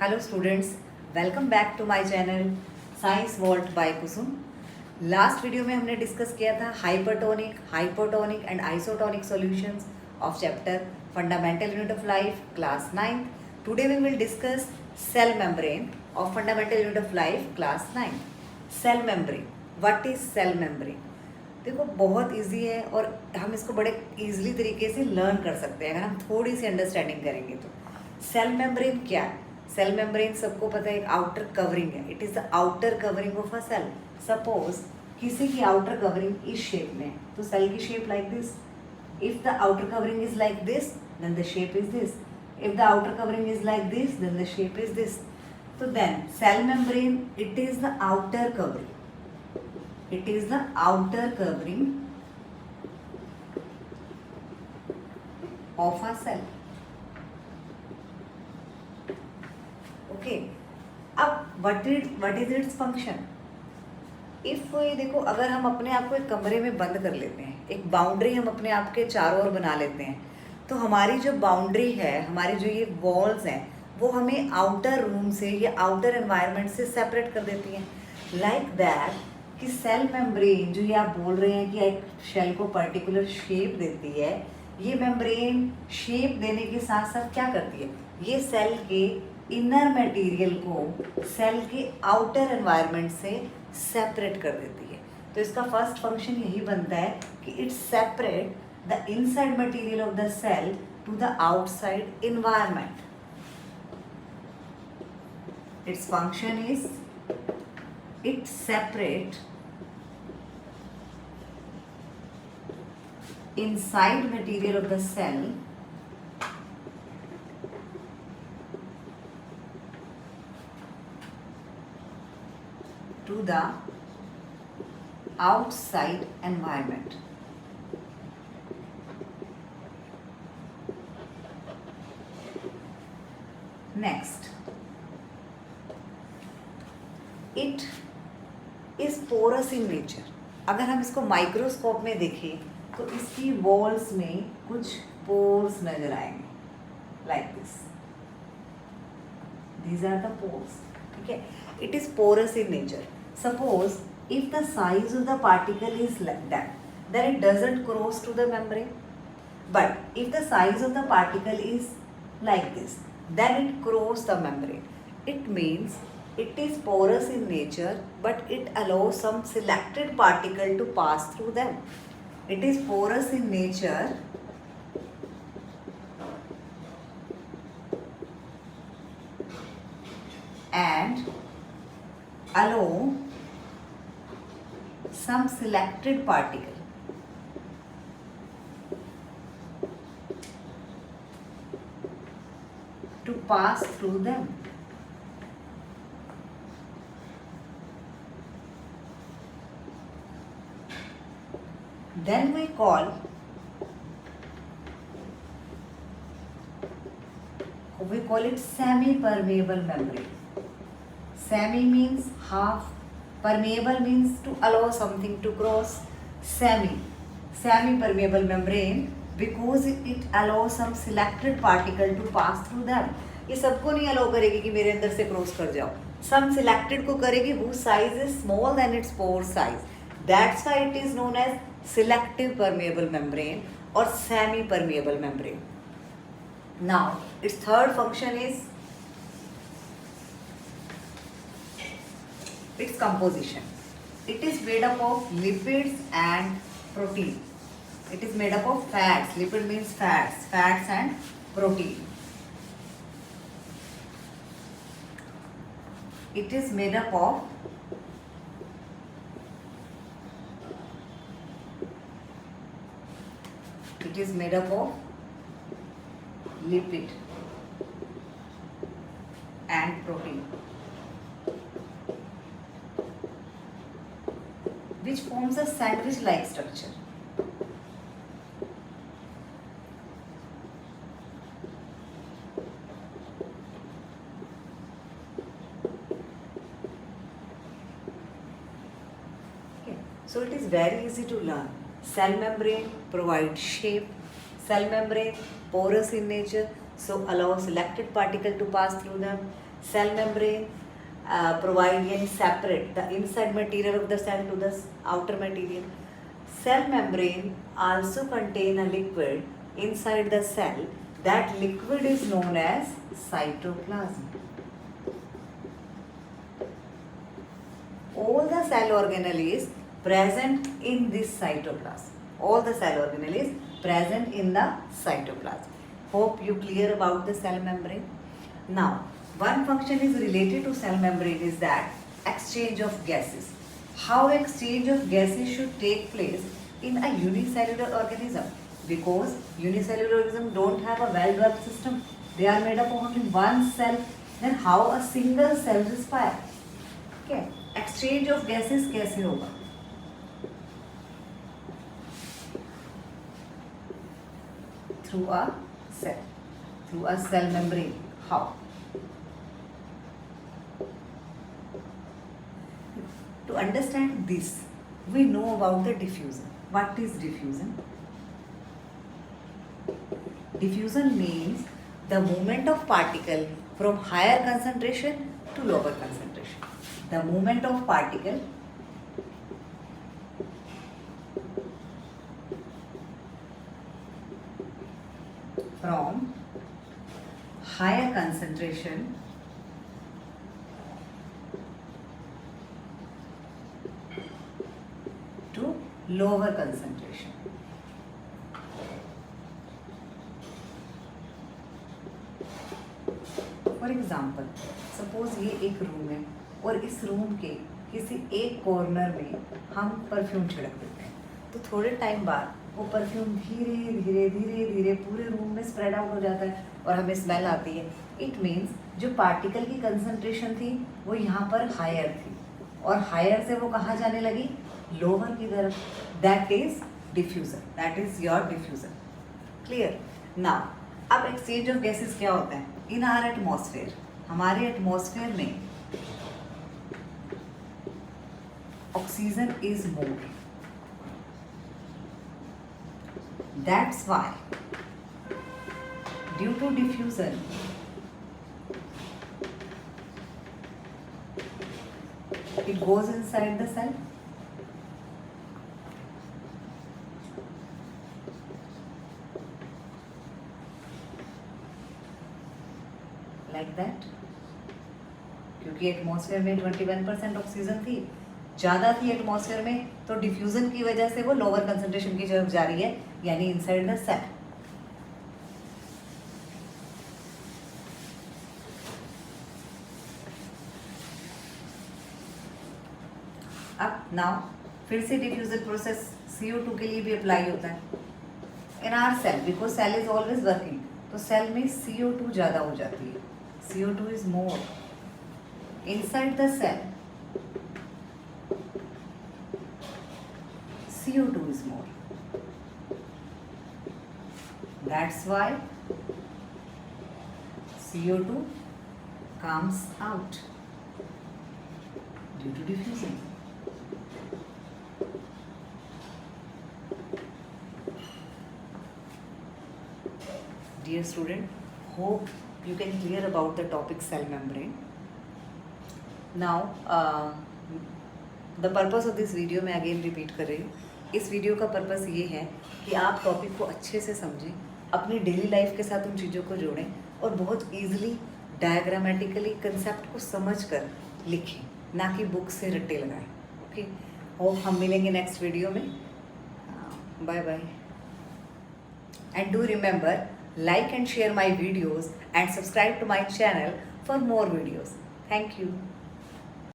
Hello students, welcome back to my channel Science Vault by Kusum. Last video में हमने discuss किया था hypotonic and isotonic solutions of chapter fundamental unit of life class 9th। Today we will discuss cell membrane of fundamental unit of life class 9th। Cell membrane, what is cell membrane? देखो, बहुत easy है और हम इसको बड़े easily तरीके से learn कर सकते हैं अगर हम थोड़ी सी अंडरस्टैंडिंग करेंगे तो। सेल मेम्ब्रेन क्या है? सेल मेम्ब्रेन सबको पता है, एक आउटर कवरिंग है। It is the outer covering of a cell. Suppose किसी की आउटर कवरिंग इस शेप में है तो सेल की shape like this. If the outer covering is like this then the shape is this. If the outer covering is like this then the shape is this. तो then cell membrane, it is the outer covering. It is the outer covering of a cell. Okay. अब what is its function? If ये देखो, अगर हम अपने आप को एक कमरे में बंद कर लेते हैं, एक बाउंड्री हम अपने आप के चारों ओर बना लेते हैं, तो हमारी जो बाउंड्री है, हमारी जो ये वॉल्स हैं, वो हमें आउटर रूम से या आउटर एनवायरनमेंट से सेपरेट कर देती हैं। लाइक दैट कि सेल मेम्ब्रेन जो ये आप बोल रहे हैं कि एक शेल को पर्टिकुलर शेप देती है, ये मेम्ब्रेन शेप देने के साथ साथ क्या करती है? ये सेल के इनर मटेरियल को सेल के आउटर एनवायरनमेंट से सेपरेट कर देती है। तो इसका फर्स्ट फंक्शन यही बनता है कि it separate the inside material of the cell to the outside environment. Its function is it separate inside material of the cell to the outside environment. Next, it is porous in nature. अगर हम इसको microscope में देखें तो इसकी walls में कुछ pores नजर आएंगे like this. These are the pores. ठीक है, it is porous in nature. Suppose if the size of the particle is like that then it doesn't cross to the membrane, but if the size of the particle is like this then it cross the membrane. It means it is porous in nature but it allows some selected particle to pass through them. It is porous in nature and allow some selected particle to pass through them. Then we call it semi-permeable membrane. Semi means half, permeable means to allow something to cross. Semi-permeable membrane because it allows some selected particle to pass through them. ये सबको नहीं allow करेगी कि मेरे अंदर से cross कर जाओ, some selected को करेगी whose size is small than its pore size. That's why it is known as selective permeable membrane or semi permeable membrane. Now its third function is its composition. It is made up of lipids and protein. It is made up of fats. Lipid means fats and protein. It is made up of lipid and protein, which forms a sandwich-like structure. Okay. So it is very easy to learn. Cell membrane provides shape. Cell membrane porous in nature, so allow selected particle to pass through them. Cell membrane provide and separate the inside material of the cell to the outer material. Cell membrane also contain a liquid inside the cell. That liquid is known as cytoplasm. All the cell organelle is present in this cytoplasm. All the cell organelle is present in the cytoplasm. Hope you clear about the cell membrane. Now, one function is related to cell membrane is that exchange of gases. How exchange of gases should take place in a unicellular organism? Because unicellular organism don't have a well-developed system. They are made up of only one cell. Then how a single cell respire? Okay. Exchange of gases कैसे होगा? Through a cell membrane. How? To understand this, we know about the diffusion. What is diffusion? Diffusion means the movement of particle from higher concentration to lower concentration. The movement of particle from higher concentration to lower concentration. For example suppose ये एक room है और इस room के किसी एक corner में हम परफ्यूम छिड़क देते हैं, तो थोड़े टाइम बाद वो परफ्यूम धीरे धीरे धीरे धीरे पूरे रूम में स्प्रेड आउट हो जाता है और हमें स्मेल आती है. इट मीन्स जो पार्टिकल की कंसंट्रेशन थी वो यहाँ पर हायर थी और हायर से वो कहाँ जाने लगी? लोअर की तरफ. That is diffusion. That is your diffusion. Clear? Now अब एक्सचेंज ऑफ गैसेस क्या होता है? इन आर एटमॉस्फेयर, हमारे एटमॉस्फेयर में oxygen is more. That's why due to diffusion it goes inside the cell. Like that. क्योंकि atmosphere में 21% oxygen थी, ज़्यादा थी एटमॉस्फेयर में, तो डिफ्यूजन की वजह से वो लोअर कंसंट्रेशन की तरफ जा रही है, यानी इनसाइड द सेल. अब नाउ फिर से डिफ्यूजन प्रोसेस CO2 के लिए भी अप्लाई होता है in our cell, because cell is always working. तो सेल में CO2 ज़्यादा हो जाती है. CO2 is more inside the cell. CO2 is more. That's why CO2 comes out due to diffusion. Dear student, hope you can clear about the topic cell membrane. Now the purpose of this video मैं again repeat कर रही हूँ. इस video का purpose ये है कि आप टॉपिक को अच्छे से समझें, अपनी डेली लाइफ के साथ उन चीज़ों को जोड़ें और बहुत ईजिली डायग्रामेटिकली कंसेप्ट को समझकर लिखें, ना कि बुक से रट्टे लगाएं. ओके, होप हम मिलेंगे नेक्स्ट वीडियो में. Bye bye. And do remember, like and share my videos and subscribe to my channel for more videos. Thank you.